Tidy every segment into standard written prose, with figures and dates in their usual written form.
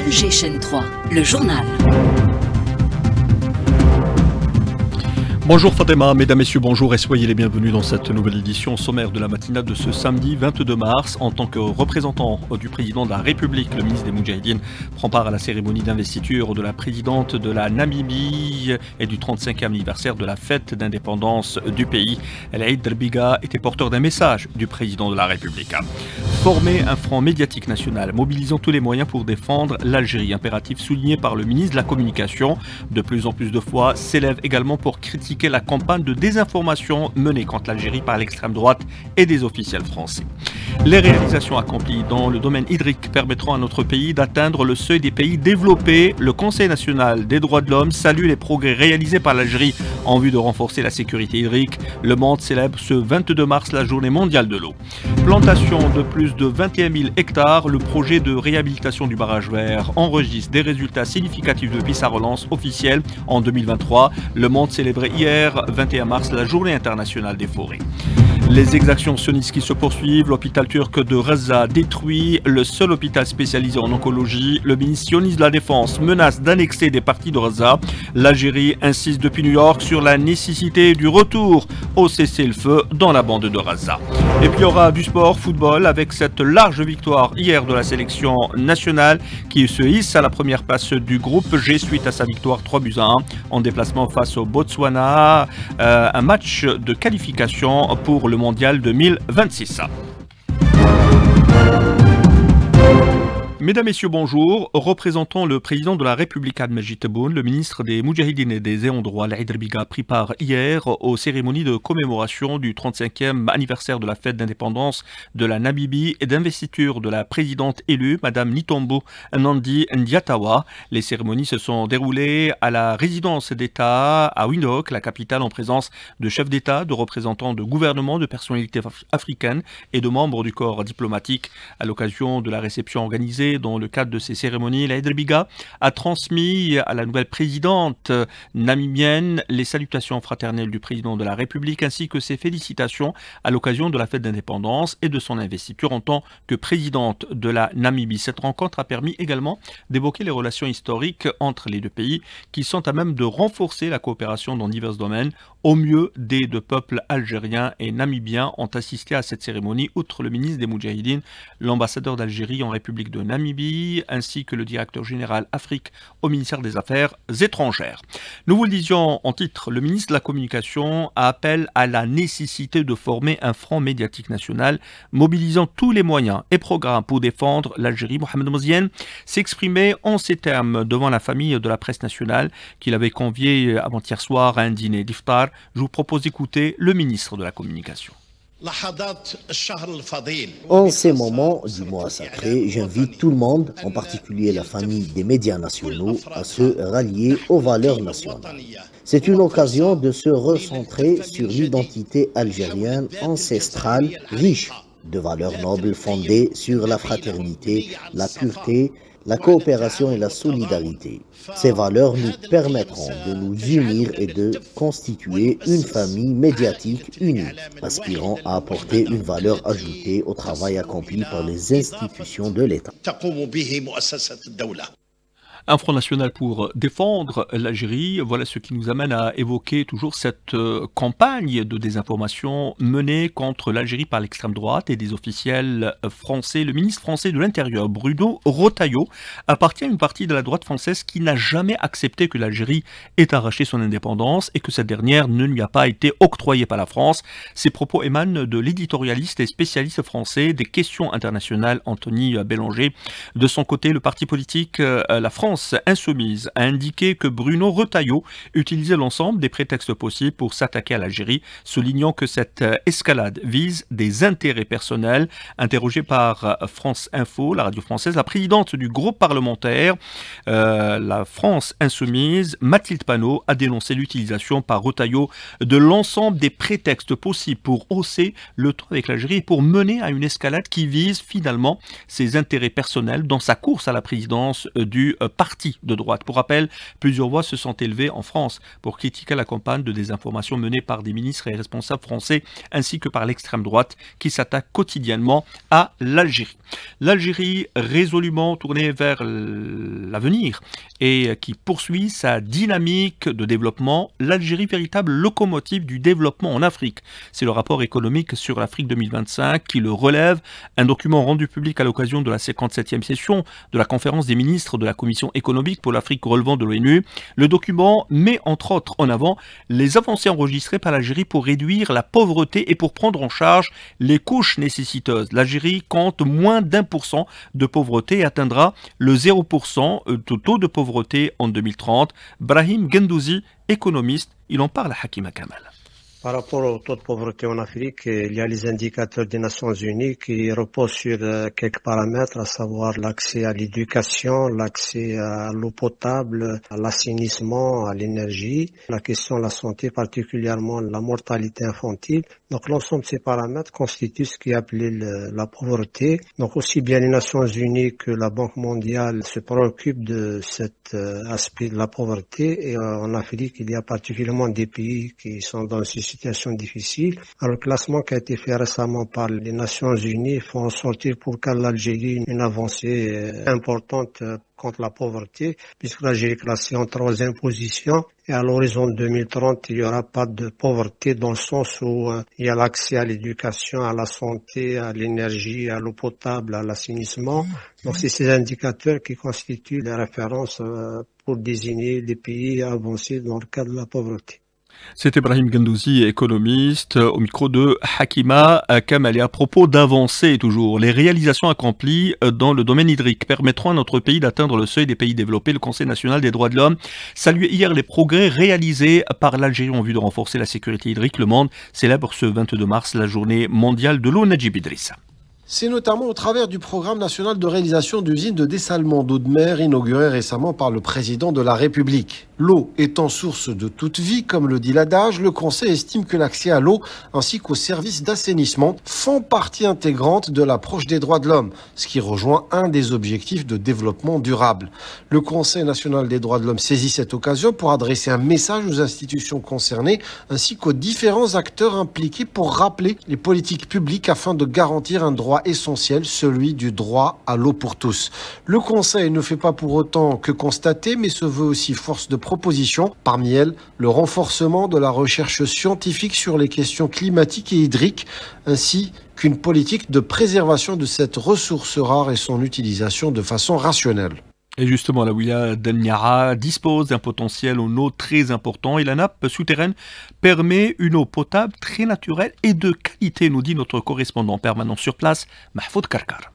Alger Chaîne 3, le journal. Bonjour Fatima, mesdames, messieurs, bonjour et soyez les bienvenus dans cette nouvelle édition sommaire de la matinale de ce samedi 22 mars. En tant que représentant du président de la République, le ministre des Moudjahidines prend part à la cérémonie d'investiture de la présidente de la Namibie et du 35e anniversaire de la fête d'indépendance du pays. Eid Derbiga était porteur d'un message du président de la République. Former un front médiatique national, mobilisant tous les moyens pour défendre l'Algérie, impératif souligné par le ministre de la Communication. De plus en plus de fois s'élève également pour critiquer la campagne de désinformation menée contre l'Algérie par l'extrême droite et des officiels français. Les réalisations accomplies dans le domaine hydrique permettront à notre pays d'atteindre le seuil des pays développés. Le Conseil national des droits de l'homme salue les progrès réalisés par l'Algérie en vue de renforcer la sécurité hydrique. Le monde célèbre ce 22 mars la journée mondiale de l'eau. Plantation de plus de 21 000 hectares, le projet de réhabilitation du barrage vert enregistre des résultats significatifs depuis sa relance officielle en 2023. Le monde célébrait hier, 21 mars, la journée internationale des forêts. Les exactions sionistes qui se poursuivent, l'hôpital turc de Raza détruit, le seul hôpital spécialisé en oncologie. Le ministre sioniste de la Défense menace d'annexer des parties de Raza. L'Algérie insiste depuis New York sur la nécessité du retour au cessez-le-feu dans la bande de Raza. Et puis il y aura du sport, football, avec cette large victoire hier de la sélection nationale qui se hisse à la première place du groupe G suite à sa victoire 3-1 en déplacement face au Botswana. Un match de qualification pour le mondial 2026. Mesdames, Messieurs, bonjour. Représentant le président de la République Abdelmajid Tebboune, le ministre des Moudjahidines et des Ayants droit, Eid Derbiga, prit part hier aux cérémonies de commémoration du 35e anniversaire de la fête d'indépendance de la Namibie et d'investiture de la présidente élue, Madame Nitombo Nandi Ndiatawa. Les cérémonies se sont déroulées à la résidence d'État à Windhoek, la capitale, en présence de chefs d'État, de représentants de gouvernements, de personnalités africaines et de membres du corps diplomatique. À l'occasion de la réception organisée dans le cadre de ces cérémonies, Eid Derbiga a transmis à la nouvelle présidente namibienne les salutations fraternelles du président de la République ainsi que ses félicitations à l'occasion de la fête d'indépendance et de son investiture en tant que présidente de la Namibie. Cette rencontre a permis également d'évoquer les relations historiques entre les deux pays qui sont à même de renforcer la coopération dans divers domaines. Au mieux, des deux peuples algériens et namibiens ont assisté à cette cérémonie, outre le ministre des Moudjahidines, l'ambassadeur d'Algérie en République de Namibie, ainsi que le directeur général Afrique au ministère des Affaires étrangères. Nous vous le disions en titre, le ministre de la Communication appelle à la nécessité de former un front médiatique national, mobilisant tous les moyens et programmes pour défendre l'Algérie. Mohamed Mouziane s'exprimait en ces termes devant la famille de la presse nationale qu'il avait convié avant-hier soir à un dîner d'iftar. Je vous propose d'écouter le ministre de la Communication. En ces moments du mois sacré, j'invite tout le monde, en particulier la famille des médias nationaux, à se rallier aux valeurs nationales. C'est une occasion de se recentrer sur l'identité algérienne ancestrale, riche de valeurs nobles fondées sur la fraternité, la pureté, la coopération et la solidarité. Ces valeurs nous permettront de nous unir et de constituer une famille médiatique unie, aspirant à apporter une valeur ajoutée au travail accompli par les institutions de l'État. Un front national pour défendre l'Algérie, voilà ce qui nous amène à évoquer toujours cette campagne de désinformation menée contre l'Algérie par l'extrême droite et des officiels français. Le ministre français de l'Intérieur, Bruno Retailleau, appartient à une partie de la droite française qui n'a jamais accepté que l'Algérie ait arraché son indépendance et que cette dernière ne lui a pas été octroyée par la France. Ces propos émanent de l'éditorialiste et spécialiste français des questions internationales, Anthony Bélanger. De son côté, le parti politique La France Insoumise a indiqué que Bruno Retailleau utilisait l'ensemble des prétextes possibles pour s'attaquer à l'Algérie, soulignant que cette escalade vise des intérêts personnels. Interrogée par France Info, la radio française, la présidente du groupe parlementaire La France Insoumise, Mathilde Panot, a dénoncé l'utilisation par Retailleau de l'ensemble des prétextes possibles pour hausser le ton avec l'Algérie et pour mener à une escalade qui vise finalement ses intérêts personnels dans sa course à la présidence du Parlement parti de droite. Pour rappel, plusieurs voix se sont élevées en France pour critiquer la campagne de désinformation menée par des ministres et responsables français ainsi que par l'extrême droite qui s'attaque quotidiennement à l'Algérie. L'Algérie résolument tournée vers l'avenir et qui poursuit sa dynamique de développement. L'Algérie, véritable locomotive du développement en Afrique. C'est le rapport économique sur l'Afrique 2025 qui le relève, un document rendu public à l'occasion de la 57e session de la conférence des ministres de la Commission économique pour l'Afrique relevant de l'ONU. Le document met entre autres en avant les avancées enregistrées par l'Algérie pour réduire la pauvreté et pour prendre en charge les couches nécessiteuses. L'Algérie compte moins d'1% de pauvreté et atteindra le 0% de taux de pauvreté en 2030. Brahim Gendouzi, économiste, il en parle à Hakima Kamal. Par rapport au taux de pauvreté en Afrique, il y a les indicateurs des Nations Unies qui reposent sur quelques paramètres, à savoir l'accès à l'éducation, l'accès à l'eau potable, à l'assainissement, à l'énergie, la question de la santé, particulièrement la mortalité infantile. Donc l'ensemble de ces paramètres constituent ce qui est appelé la pauvreté. Donc aussi bien les Nations Unies que la Banque mondiale se préoccupent de cet aspect de la pauvreté. Et en Afrique, il y a particulièrement des pays qui sont dans une situation difficile. Alors, le classement qui a été fait récemment par les Nations Unies fait en sortir pour l'Algérie une avancée importante contre la pauvreté, puisque l'Algérie est classée en 3e position. Et à l'horizon 2030, il n'y aura pas de pauvreté dans le sens où il y a l'accès à l'éducation, à la santé, à l'énergie, à l'eau potable, à l'assainissement. Donc, c'est ces indicateurs qui constituent les références pour désigner les pays avancés dans le cadre de la pauvreté. C'est Brahim Gendouzi, économiste, au micro de Hakima Kamali. À propos d'avancées toujours, les réalisations accomplies dans le domaine hydrique permettront à notre pays d'atteindre le seuil des pays développés. Le Conseil national des droits de l'homme saluait hier les progrès réalisés par l'Algérie en vue de renforcer la sécurité hydrique. Le monde célèbre ce 22 mars la journée mondiale de l'eau. Najib Idrissa. C'est notamment au travers du programme national de réalisation d'usines de dessalement d'eau de mer inauguré récemment par le président de la République. L'eau étant source de toute vie, comme le dit l'adage, le Conseil estime que l'accès à l'eau ainsi qu'aux services d'assainissement font partie intégrante de l'approche des droits de l'homme, ce qui rejoint un des objectifs de développement durable. Le Conseil national des droits de l'homme saisit cette occasion pour adresser un message aux institutions concernées ainsi qu'aux différents acteurs impliqués pour rappeler les politiques publiques afin de garantir un droit essentiel, celui du droit à l'eau pour tous. Le Conseil ne fait pas pour autant que constater, mais se veut aussi force de proposition. Parmi elles, le renforcement de la recherche scientifique sur les questions climatiques et hydriques, ainsi qu'une politique de préservation de cette ressource rare et son utilisation de façon rationnelle. Et justement, la wilaya d'El Niara dispose d'un potentiel en eau très important et la nappe souterraine permet une eau potable très naturelle et de qualité, nous dit notre correspondant permanent sur place, Mahfoud Karkar.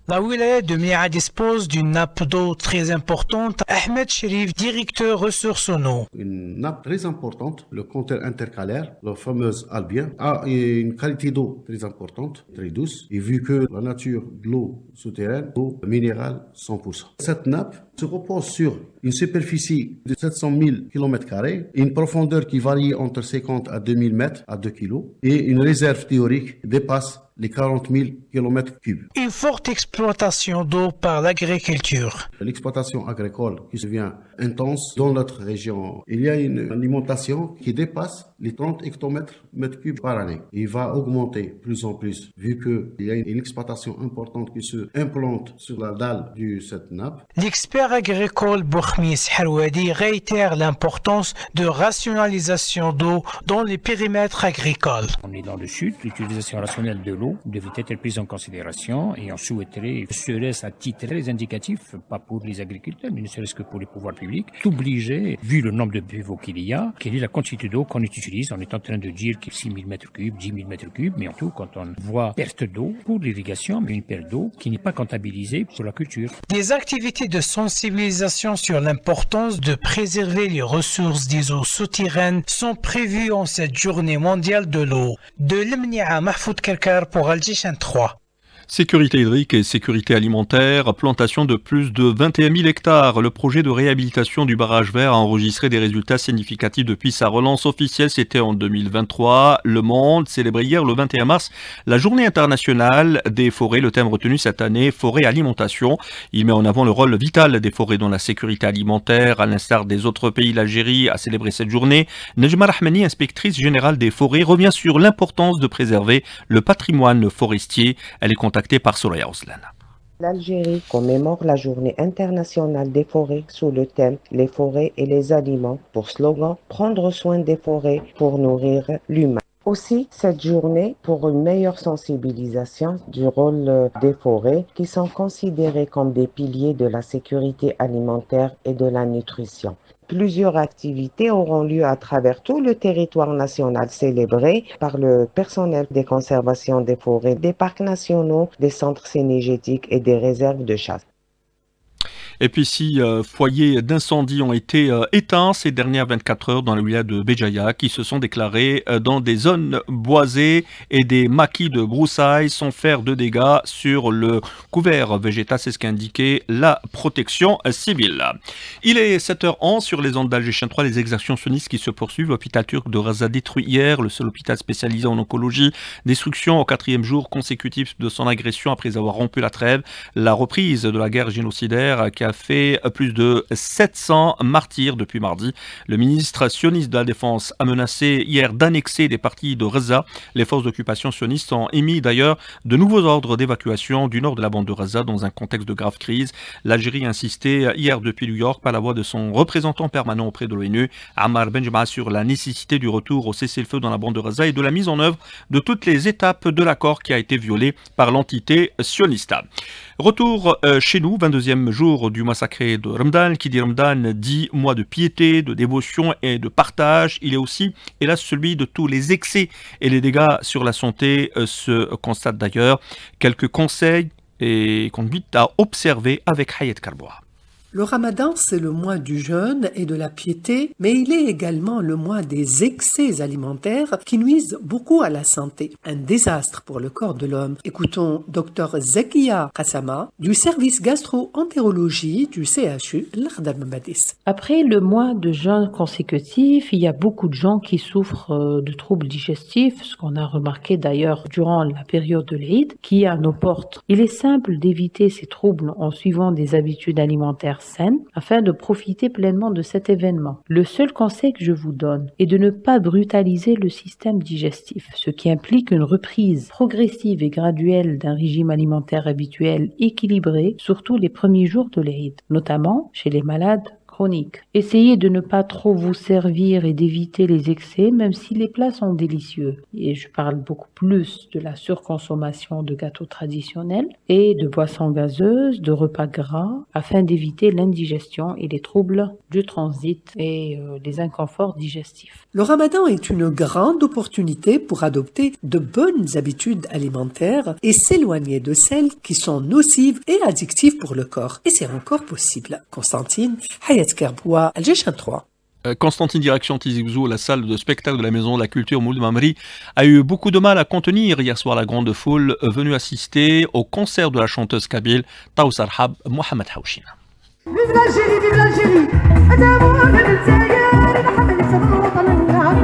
La wilaya de Miara dispose d'une nappe d'eau très importante. Ahmed Sherif, directeur ressources en eau. Une nappe très importante, le compteur intercalaire, la fameuse Albien, a une qualité d'eau très importante, très douce. Et vu que la nature de l'eau souterraine, eau minérale 100%. Cette nappe se repose sur une superficie de 700 000 km² et une profondeur qui varie entre 50 à 2000 mètres à 2 kg et une réserve théorique qui dépasse les 40 000 km3. Une forte exploitation d'eau par l'agriculture. L'exploitation agricole qui devient intense dans notre région. Il y a une alimentation qui dépasse les 30 hectomètres mètres cubes par année. Il va augmenter plus en plus vu qu'il y a une exploitation importante qui se implante sur la dalle de cette nappe. L'expert agricole Boukhmis Harouadi réitère l'importance de rationalisation d'eau dans les périmètres agricoles. On est dans le sud, l'utilisation rationnelle de l'eau devait être prise en considération et on souhaiterait, serait-ce à titre très indicatif, pas pour les agriculteurs, mais ne serait-ce que pour les pouvoirs publics, d'obliger, vu le nombre de pivots qu'il y a, quelle est la quantité d'eau qu'on utilise. On est en train de dire que 6 000 m3, 10 000 m3, mais en tout, quand on voit perte d'eau pour l'irrigation, mais une perte d'eau qui n'est pas comptabilisée sur la culture. Des activités de sensibilisation sur l'importance de préserver les ressources des eaux souterraines sont prévues en cette journée mondiale de l'eau. De l'Emnia à Mahfoud Karkar pour Al Jishan 3. Sécurité hydrique et sécurité alimentaire, plantation de plus de 21 000 hectares. Le projet de réhabilitation du barrage vert a enregistré des résultats significatifs depuis sa relance officielle. C'était en 2023. Le Monde célébrait hier, le 21 mars, la journée internationale des forêts. Le thème retenu cette année, forêt alimentation. Il met en avant le rôle vital des forêts dans la sécurité alimentaire. À l'instar des autres pays, l'Algérie a célébré cette journée. Nejma Rahmani, inspectrice générale des forêts, revient sur l'importance de préserver le patrimoine forestier. Elle est contactée par Soraya Oslan. L'Algérie commémore la journée internationale des forêts sous le thème « Les forêts et les aliments » pour slogan « Prendre soin des forêts pour nourrir l'humain ». Aussi, cette journée pour une meilleure sensibilisation du rôle des forêts qui sont considérées comme des piliers de la sécurité alimentaire et de la nutrition. Plusieurs activités auront lieu à travers tout le territoire national célébré par le personnel des conservations des forêts, des parcs nationaux, des centres cynégétiques et des réserves de chasse. Et puis 6 foyers d'incendie ont été éteints ces dernières 24 heures dans le wilaya de Béjaïa qui se sont déclarés dans des zones boisées et des maquis de broussailles sans faire de dégâts sur le couvert végétal. C'est ce qu'a indiqué la protection civile. Il est 7h11 sur les ondes d'Alger 3. Les exactions sionistes qui se poursuivent. L'hôpital turc de Raza détruit hier, le seul hôpital spécialisé en oncologie. Destruction au 4e jour consécutif de son agression après avoir rompu la trêve. La reprise de la guerre génocidaire qui a fait plus de 700 martyrs depuis mardi. Le ministre sioniste de la Défense a menacé hier d'annexer des parties de Raza. Les forces d'occupation sionistes ont émis d'ailleurs de nouveaux ordres d'évacuation du nord de la bande de Raza dans un contexte de grave crise. L'Algérie a insisté hier depuis New York par la voix de son représentant permanent auprès de l'ONU, Ammar Benjma, sur la nécessité du retour au cessez-le-feu dans la bande de Raza et de la mise en œuvre de toutes les étapes de l'accord qui a été violé par l'entité sioniste. Retour chez nous, 22e jour du massacre de Ramadan. Qui dit Ramadan dit mois de piété, de dévotion et de partage. Il est aussi, hélas, celui de tous les excès et les dégâts sur la santé se constatent d'ailleurs. Quelques conseils et conduites à observer avec Hayat Karboua. Le Ramadan, c'est le mois du jeûne et de la piété, mais il est également le mois des excès alimentaires qui nuisent beaucoup à la santé. Un désastre pour le corps de l'homme. Écoutons Dr Zakia Kassama du service gastro-entérologie du CHU Lardal Mamadis. Après le mois de jeûne consécutif, il y a beaucoup de gens qui souffrent de troubles digestifs, ce qu'on a remarqué d'ailleurs durant la période de l'Eid, qui est à nos portes. Il est simple d'éviter ces troubles en suivant des habitudes alimentaires saine afin de profiter pleinement de cet événement. Le seul conseil que je vous donne est de ne pas brutaliser le système digestif, ce qui implique une reprise progressive et graduelle d'un régime alimentaire habituel équilibré, surtout les premiers jours de l'Eid, notamment chez les malades chroniques. Essayez de ne pas trop vous servir et d'éviter les excès, même si les plats sont délicieux. Et je parle beaucoup plus de la surconsommation de gâteaux traditionnels et de boissons gazeuses, de repas gras, afin d'éviter l'indigestion et les troubles du transit et les inconforts digestifs. Le Ramadan est une grande opportunité pour adopter de bonnes habitudes alimentaires et s'éloigner de celles qui sont nocives et addictives pour le corps. Et c'est encore possible. Constantine, Hayat Karboua, Alger 3. Constantine, direction Tizi Ouzou, la salle de spectacle de la Maison de la Culture Mouloud Mamri, a eu beaucoup de mal à contenir hier soir la grande foule venue assister au concert de la chanteuse kabyle Taous Arhab Mohamed Haouchine. Vive l'Algérie, vive l'Algérie!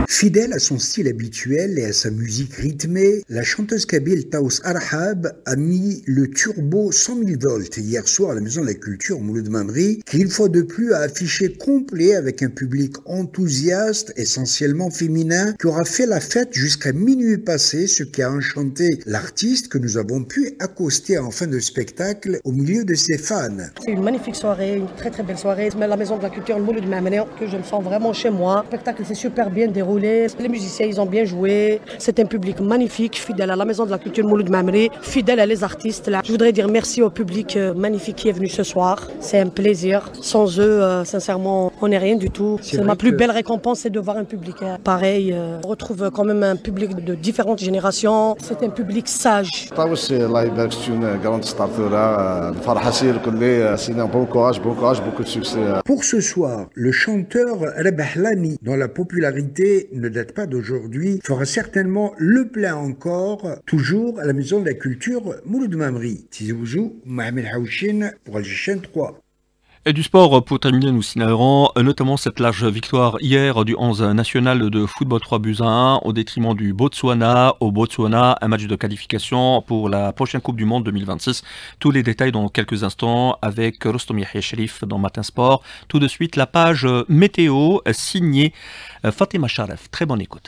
Fidèle à son style habituel et à sa musique rythmée, la chanteuse kabyle Taous Arhab a mis le turbo 100 000 volts hier soir à la Maison de la Culture Mouloud Mamri, qui une fois de plus a affiché complet avec un public enthousiaste, essentiellement féminin, qui aura fait la fête jusqu'à minuit passé, ce qui a enchanté l'artiste que nous avons pu accoster en fin de spectacle au milieu de ses fans. C'est une magnifique soirée, une très très belle soirée. La Maison de la Culture Mouloud Mamri, que je me sens vraiment chez moi. Le spectacle s'est super bien déroulé. Les musiciens, ils ont bien joué. C'est un public magnifique, fidèle à la Maison de la Culture Mouloud Mamri, fidèle à les artistes. Là. Je voudrais dire merci au public magnifique qui est venu ce soir. C'est un plaisir. Sans eux, sincèrement, on n'est rien du tout. C'est ma plus belle récompense, c'est de voir un public pareil. On retrouve quand même un public de différentes générations. C'est un public sage. C'est une grande startura. Bon courage, beaucoup de succès. Pour ce soir, le chanteur Rabahlani, dont la popularité journée ne date pas d'aujourd'hui, fera certainement le plein encore, toujours à la Maison de la Culture Mouloud Mamri. Tizi Ouzou, Mohamed Haouchine pour Alger 3. Et du sport, pour terminer, nous signalerons notamment cette large victoire hier du 11 national de football 3-1 au détriment du Botswana. Au Botswana, un match de qualification pour la prochaine Coupe du Monde 2026. Tous les détails dans quelques instants avec Rostom Yahya Sherif dans Matin Sport. Tout de suite, la page météo signée Fatima Sharef. Très bonne écoute.